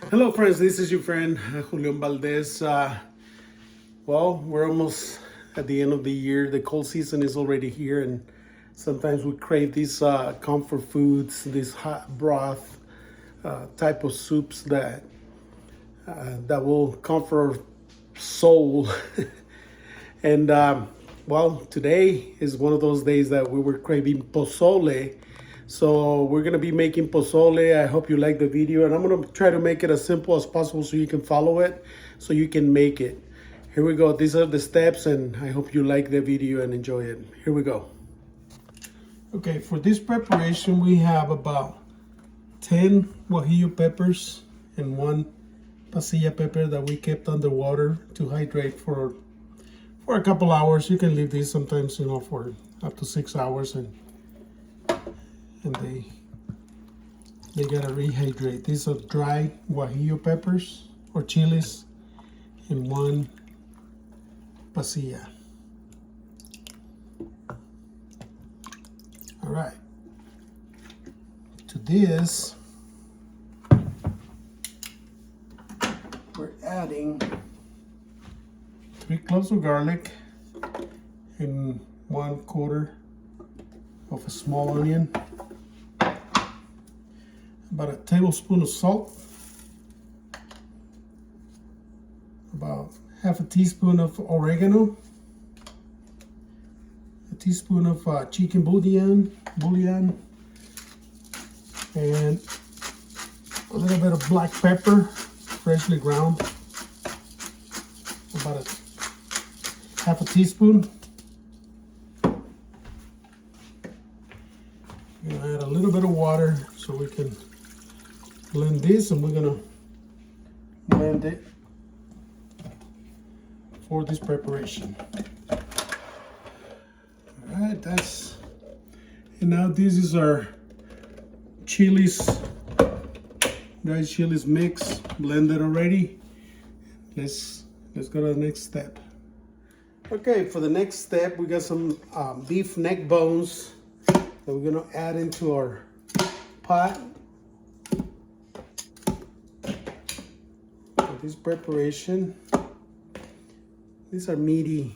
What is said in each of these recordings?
Hello, friends. This is your friend Julian Valdez. Well, we're almost at the end of the year. The cold season is already here, and sometimes we crave these comfort foods, these hot broth type of soups that will comfort our soul. And well, today is one of those days that we were craving pozole. So we're gonna be making pozole. I hope you like the video, and I'm gonna try to make it as simple as possible so you can follow it, so you can make it. Here we go. These are the steps, and I hope you like the video and enjoy it. Here we go. Okay, for this preparation, we have about 10 guajillo peppers and one pasilla pepper that we kept underwater to hydrate for a couple hours. You can leave these sometimes, for up to 6 hours, and they gotta rehydrate. These are dry guajillo peppers or chilies and one pasilla. All right. To this, we're adding 3 cloves of garlic and 1/4 of a small onion, about a tablespoon of salt, about half a teaspoon of oregano, a teaspoon of chicken bouillon, and a little bit of black pepper, freshly ground, about a half a teaspoon. We're gonna add a little bit of water so we can blend this, and we're gonna blend it for this preparation. All right, and now this is our chilies, dried chilies mix, blended already. Let's go to the next step. Okay, for the next step, we got some beef neck bones that we're gonna add into our pot. For this preparation, these are meaty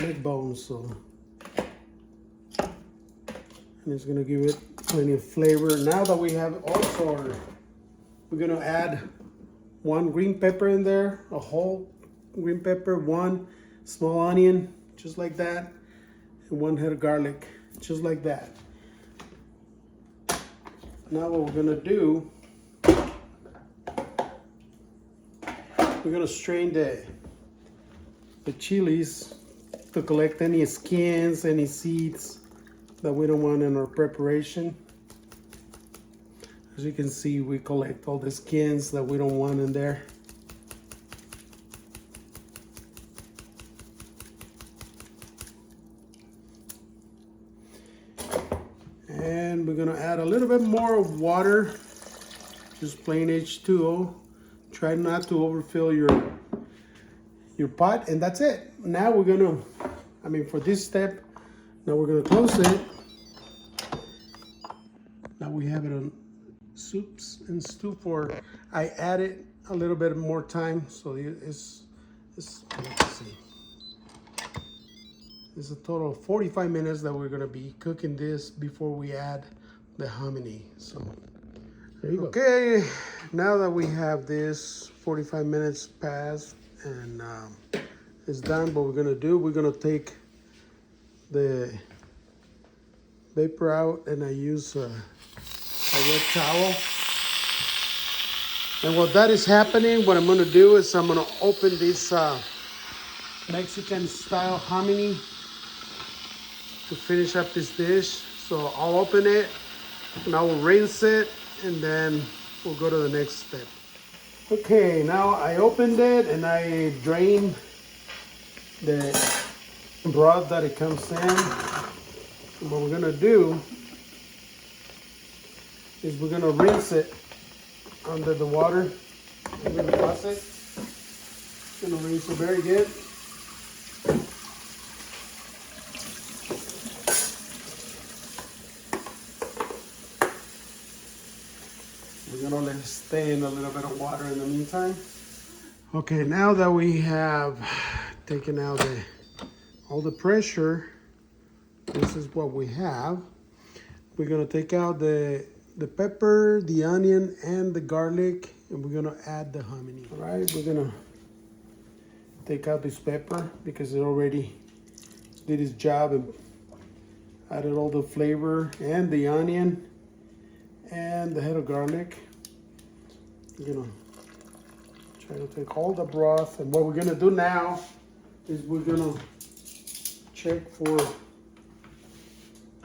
neck bones, so and it's gonna give it plenty of flavor. Now that we have also we're gonna add 1 green pepper in there, a whole green pepper, 1 small onion, just like that, and 1 head of garlic, just like that. Now what we're gonna do, we're gonna strain the chilies to collect any skins, any seeds that we don't want in our preparation. As you can see, we collect all the skins that we don't want in there. And we're gonna add a little bit more of water, just plain H2O. Try not to overfill your pot, and that's it. Now we're gonna, for this step, now we're gonna close it. Now we have it on soups and stew for, I added a little bit more time, so it's let's see. It's a total of 45 minutes that we're gonna be cooking this before we add the hominy. So there you go. Okay, now that we have this 45 minutes passed and it's done, what we're gonna take the vapor out, and I use a wet towel. And while that is happening, what I'm gonna do is I'm gonna open this Mexican style hominy to finish up this dish. So I'll open it and I will rinse it, and then we'll go to the next step. Okay, now I opened it and I drained the broth that it comes in. And what we're gonna do is we're gonna rinse it under the water. I'm gonna toss it. Gonna rinse it very good. We're gonna let stay in a little bit of water in the meantime. Okay, now that we have taken out all the pressure, this is what we have. We're gonna take out the pepper, the onion, and the garlic, and we're gonna add the hominy. All right, we're gonna take out this pepper because it already did its job and added all the flavor, and the onion and the head of garlic. We're gonna try to take all the broth, and what we're gonna do now is we're gonna check for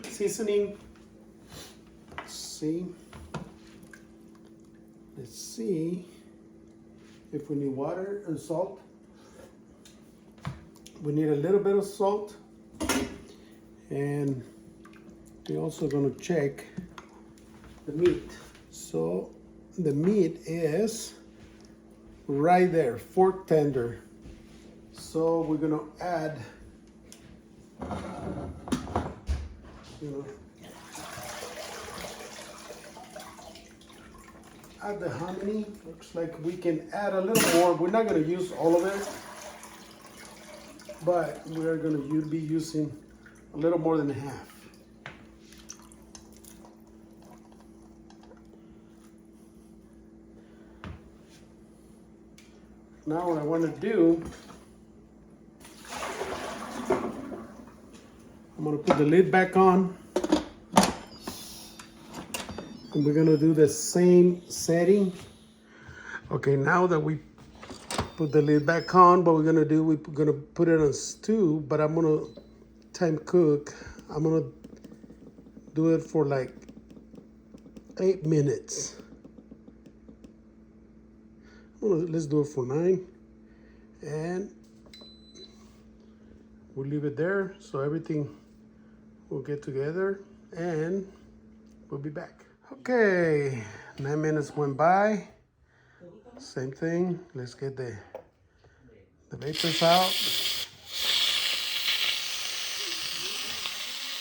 seasoning. Let's see if we need water and salt. We need a little bit of salt, and we're also gonna check the meat. So the meat is right there, fork tender. So we're gonna add, add the hominy. Looks like we can add a little more. We're not gonna use all of it, but we're gonna be using a little more than half. Now what I want to do, I'm going to put the lid back on, and we're going to do the same setting. Okay, now that we put the lid back on, what we're going to do, we're going to put it on stew, but I'm going to time cook. I'm going to do it for like 8 minutes. Let's do it for 9, and we'll leave it there so everything will get together, and we'll be back. Okay, 9 minutes went by. Same thing. Let's get the vapors out.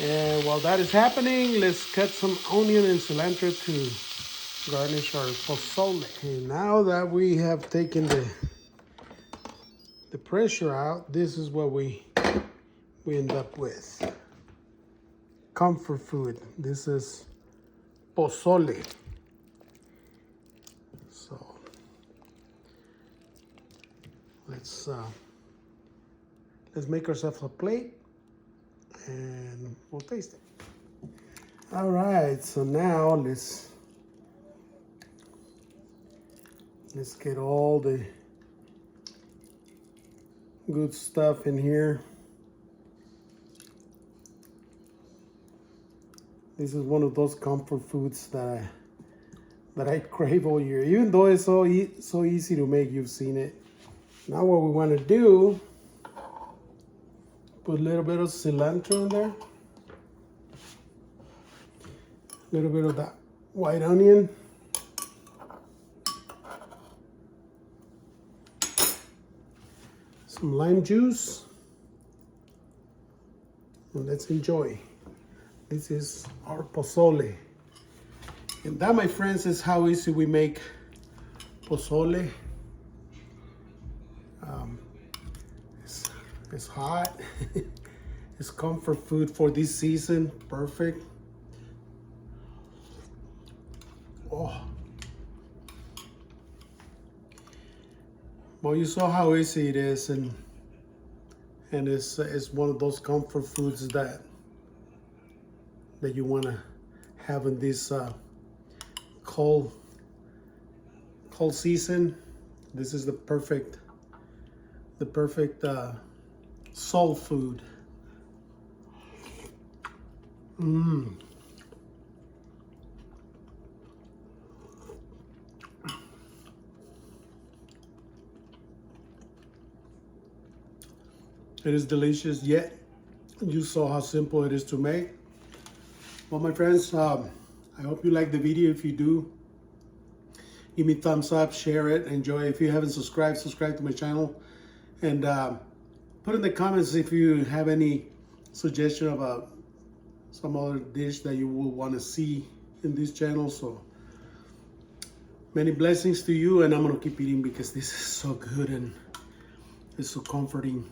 And while that is happening, let's cut some onion and cilantro to garnish our pozole. Okay, now that we have taken the pressure out, this is what we end up with. Comfort food. This is pozole. So let's make ourselves a plate and we'll taste it. All right, so now let's get all the good stuff in here. This is one of those comfort foods that I crave all year, even though it's so easy to make. You've seen it. Now what we want to do, put a little bit of cilantro in there, a little bit of that white onion, some lime juice, and let's enjoy. This is our pozole. And that, my friends, is how easy we make pozole. It's hot. It's comfort food for this season. Perfect. Oh. Well, you saw how easy it is, and it's one of those comfort foods that you want to have in this cold season. This is the perfect soul food. It is delicious, yet you saw how simple it is to make. Well, my friends, I hope you like the video. If you do, give me a thumbs up, share it, enjoy. If you haven't subscribed, subscribe to my channel, and put in the comments if you have any suggestion about some other dish that you will want to see in this channel. So Many blessings to you, and I'm gonna keep eating because this is so good and it's so comforting.